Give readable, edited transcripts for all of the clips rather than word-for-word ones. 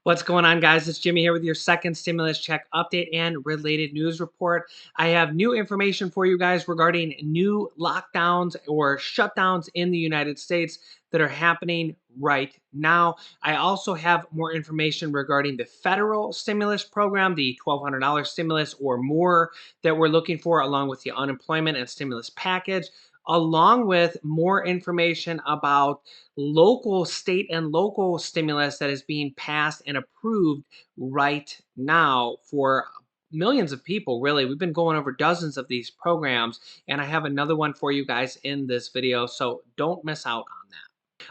What's going on, guys? It's Jimmy here with your second stimulus check update and related news report. I have new information for you guys regarding new lockdowns or shutdowns in the United States that are happening right now. I also have more information regarding the federal stimulus program, the $1,200 stimulus or more that we're looking for, along with the unemployment and stimulus package, along with more information about local, state, and local stimulus that is being passed and approved right now for millions of people. Really, we've been going over dozens of these programs, and I have another one for you guys in this video, so don't miss out on that.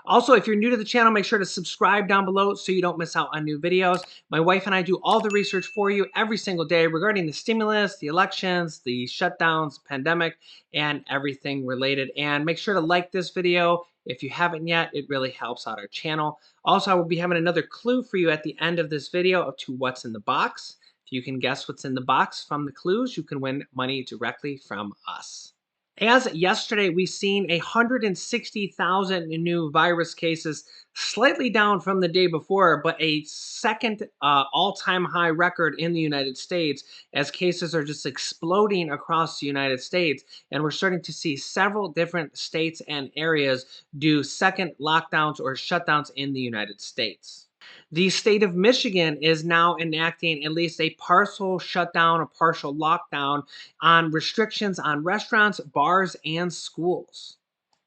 Also, if you're new to the channel, make sure to subscribe down below so you don't miss out on new videos. My wife and I do all the research for you every single day regarding the stimulus, the elections, the shutdowns, pandemic, and everything related. And make sure to like this video if you haven't yet. It really helps out our channel. Also, I will be having another clue for you at the end of this video to what's in the box. If you can guess what's in the box from the clues, you can win money directly from us. As yesterday, we've seen 160,000 new virus cases, slightly down from the day before, but a second all-time high record in the United States as cases are just exploding across the United States. And we're starting to see several different states and areas do second lockdowns or shutdowns in the United States. The state of Michigan is now enacting at least a partial shutdown, a partial lockdown on restrictions on restaurants, bars, and schools.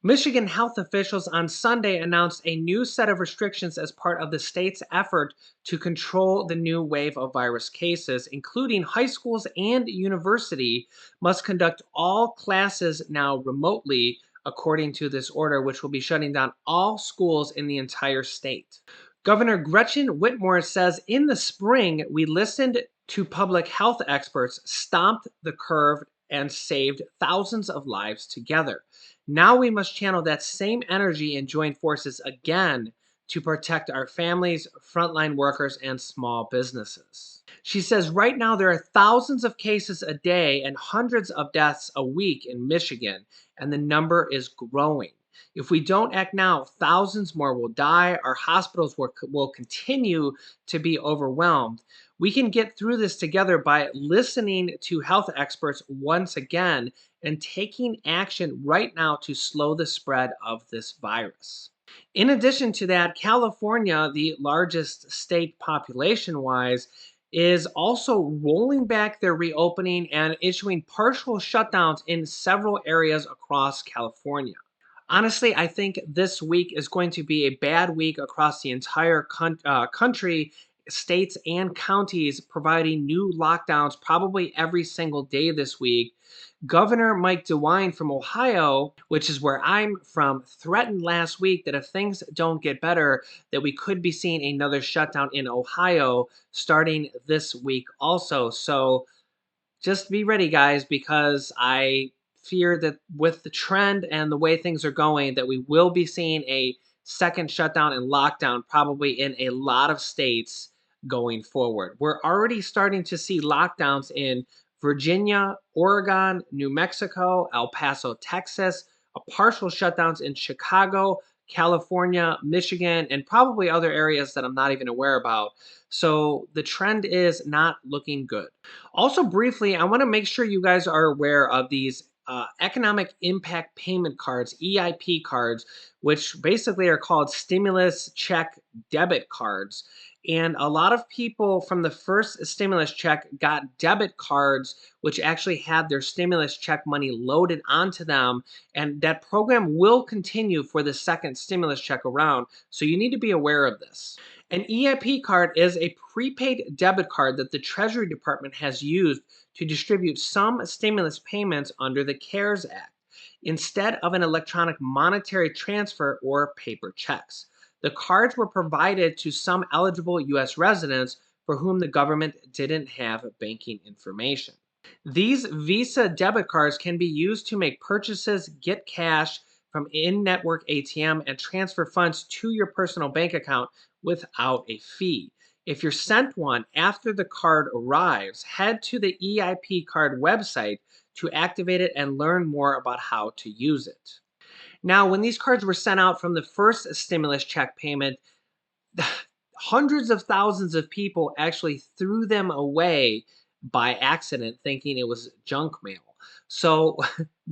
Michigan health officials on Sunday announced a new set of restrictions as part of the state's effort to control the new wave of virus cases, including high schools and university must conduct all classes now remotely, according to this order, which will be shutting down all schools in the entire state. Governor Gretchen Whitmer says in the spring, we listened to public health experts, stomped the curve, and saved thousands of lives together. Now we must channel that same energy and join forces again to protect our families, frontline workers, and small businesses. She says right now there are thousands of cases a day and hundreds of deaths a week in Michigan, and the number is growing. If we don't act now, thousands more will die. Our hospitals will continue to be overwhelmed. We can get through this together by listening to health experts once again and taking action right now to slow the spread of this virus. In addition to that, California, the largest state population-wise, is also rolling back their reopening and issuing partial shutdowns in several areas across California. Honestly, I think this week is going to be a bad week across the entire country, states and counties providing new lockdowns probably every single day this week. Governor Mike DeWine from Ohio, which is where I'm from, threatened last week that if things don't get better, that we could be seeing another shutdown in Ohio starting this week also. So just be ready, guys, because I fear that with the trend and the way things are going, that we will be seeing a second shutdown and lockdown probably in a lot of states going forward. We're already starting to see lockdowns in Virginia, Oregon, New Mexico, El Paso, Texas, a partial shutdowns in Chicago, California, Michigan, and probably other areas that I'm not even aware about. So the trend is not looking good. Also, briefly, I want to make sure you guys are aware of these economic impact payment cards, EIP cards, which basically are called stimulus check debit cards. And a lot of people from the first stimulus check got debit cards, which actually had their stimulus check money loaded onto them. And that program will continue for the second stimulus check around. So you need to be aware of this. An EIP card is a prepaid debit card that the Treasury Department has used to distribute some stimulus payments under the CARES Act, instead of an electronic monetary transfer or paper checks. The cards were provided to some eligible U.S. residents for whom the government didn't have banking information. These Visa debit cards can be used to make purchases, get cash from in-network ATM, and transfer funds to your personal bank account without a fee. If you're sent one after the card arrives, head to the EIP card website to activate it and learn more about how to use it. Now, when these cards were sent out from the first stimulus check payment, hundreds of thousands of people actually threw them away by accident, thinking it was junk mail. So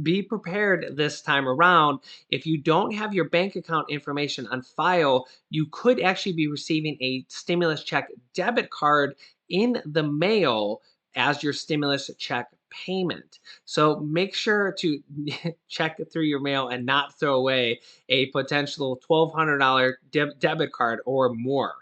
be prepared this time around. If you don't have your bank account information on file, you could actually be receiving a stimulus check debit card in the mail as your stimulus check payment. So make sure to check through your mail and not throw away a potential $1,200 debit card or more.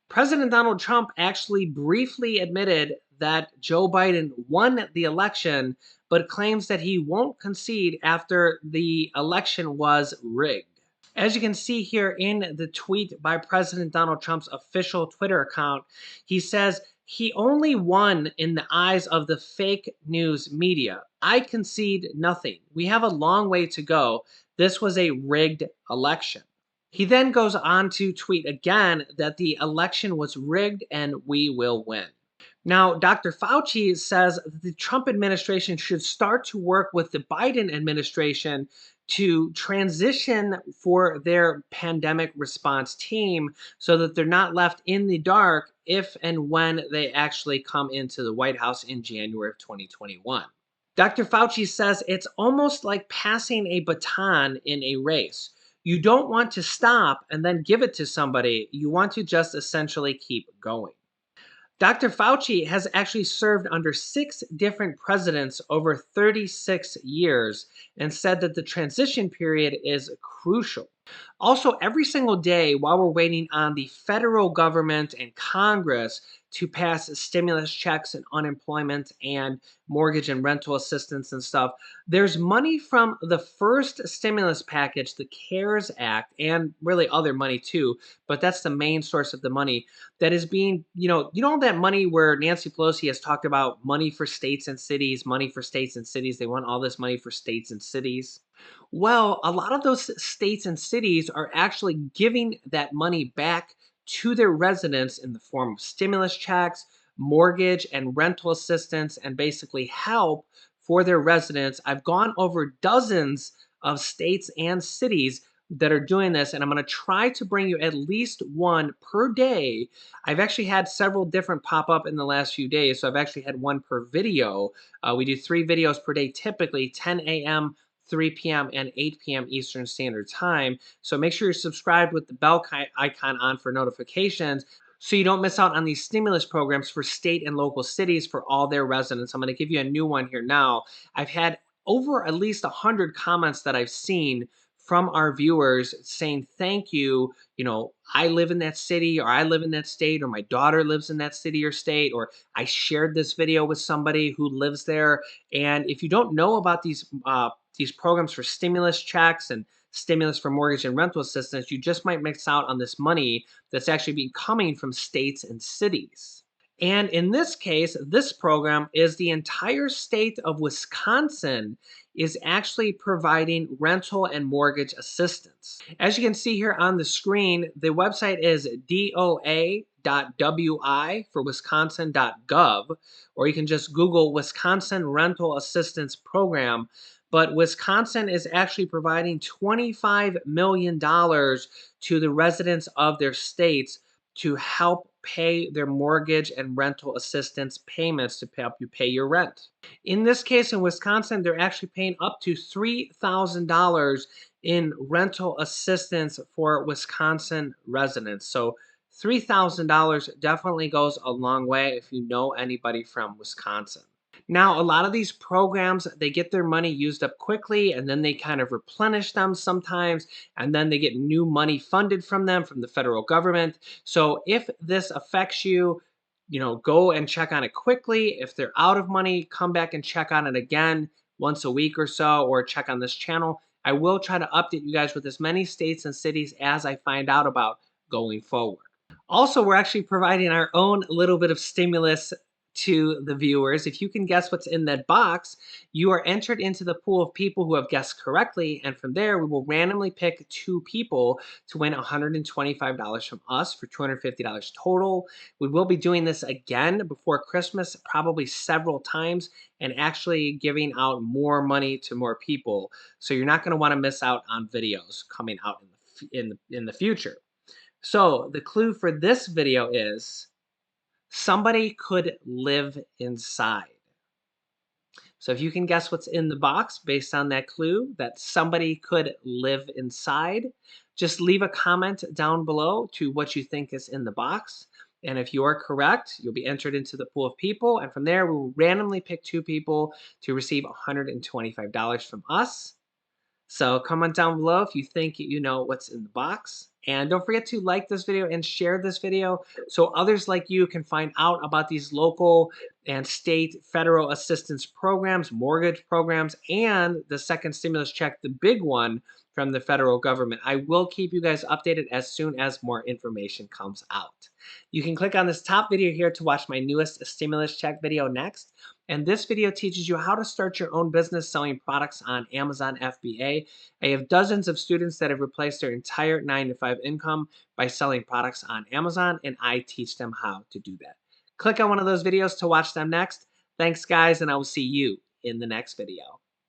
President Donald Trump actually briefly admitted that Joe Biden won the election, but claims that he won't concede after the election was rigged. As you can see here in the tweet by President Donald Trump's official Twitter account, he says he only won in the eyes of the fake news media. I concede nothing. We have a long way to go. This was a rigged election. He then goes on to tweet again that the election was rigged and we will win. Now, Dr. Fauci says the Trump administration should start to work with the Biden administration to transition for their pandemic response team so that they're not left in the dark if and when they actually come into the White House in January of 2021. Dr. Fauci says it's almost like passing a baton in a race. You don't want to stop and then give it to somebody. You want to just essentially keep going. Dr. Fauci has actually served under 6 different presidents over 36 years and said that the transition period is crucial. Also, every single day while we're waiting on the federal government and Congress to pass stimulus checks and unemployment and mortgage and rental assistance and stuff, there's money from the first stimulus package, the CARES Act, and really other money too, but that's the main source of the money that is being, that money where Nancy Pelosi has talked about money for states and cities, money for states and cities. They want all this money for states and cities. Well, a lot of those states and cities are actually giving that money back to their residents in the form of stimulus checks, mortgage and rental assistance, and basically help for their residents. I've gone over dozens of states and cities that are doing this, and I'm going to try to bring you at least one per day. I've actually had several different pop up in the last few days, so I've actually had one per video. We do 3 videos per day, typically 10 a.m., 3 p.m., and 8 p.m. Eastern Standard Time. So make sure you're subscribed with the bell icon on for notifications so you don't miss out on these stimulus programs for state and local cities for all their residents. I'm going to give you a new one here now. I've had over at least 100 comments that I've seen from our viewers saying thank you. I live in that city, or I live in that state, or my daughter lives in that city or state, or I shared this video with somebody who lives there. And if you don't know about these programs for stimulus checks and stimulus for mortgage and rental assistance, you just might miss out on this money that's actually been coming from states and cities. And in this case, this program is the entire state of Wisconsin is actually providing rental and mortgage assistance. As you can see here on the screen, the website is doa.wi for wisconsin.gov, or you can just Google Wisconsin Rental Assistance Program. But Wisconsin is actually providing $25 million to the residents of their states to help pay their mortgage and rental assistance payments to help you pay your rent. In this case, in Wisconsin, they're actually paying up to $3,000 in rental assistance for Wisconsin residents. So $3,000 definitely goes a long way if you know anybody from Wisconsin. Now, a lot of these programs, they get their money used up quickly and then they kind of replenish them sometimes, and then they get new money funded from them from the federal government. So if this affects you, go and check on it quickly. If they're out of money, come back and check on it again once a week or so, or check on this channel. I will try to update you guys with as many states and cities as I find out about going forward. Also, we're actually providing our own little bit of stimulus to the viewers. If you can guess what's in that box, you are entered into the pool of people who have guessed correctly, and from there we will randomly pick 2 people to win $125 from us for $250 total. We will be doing this again before Christmas, probably several times, and actually giving out more money to more people. So you're not going to want to miss out on videos coming out in the future. So the clue for this video is somebody could live inside. So if you can guess what's in the box based on that clue that somebody could live inside, just leave a comment down below to what you think is in the box. And if you are correct, you'll be entered into the pool of people. And from there, we will randomly pick 2 people to receive $125 from us. So comment down below if you think you know what's in the box. And don't forget to like this video and share this video so others like you can find out about these local and state federal assistance programs, mortgage programs, and the second stimulus check, the big one from the federal government. I will keep you guys updated as soon as more information comes out. You can click on this top video here to watch my newest stimulus check video next. And this video teaches you how to start your own business selling products on Amazon FBA. I have dozens of students that have replaced their entire 9-to-5 income by selling products on Amazon, and I teach them how to do that. Click on one of those videos to watch them next. Thanks, guys, and I will see you in the next video.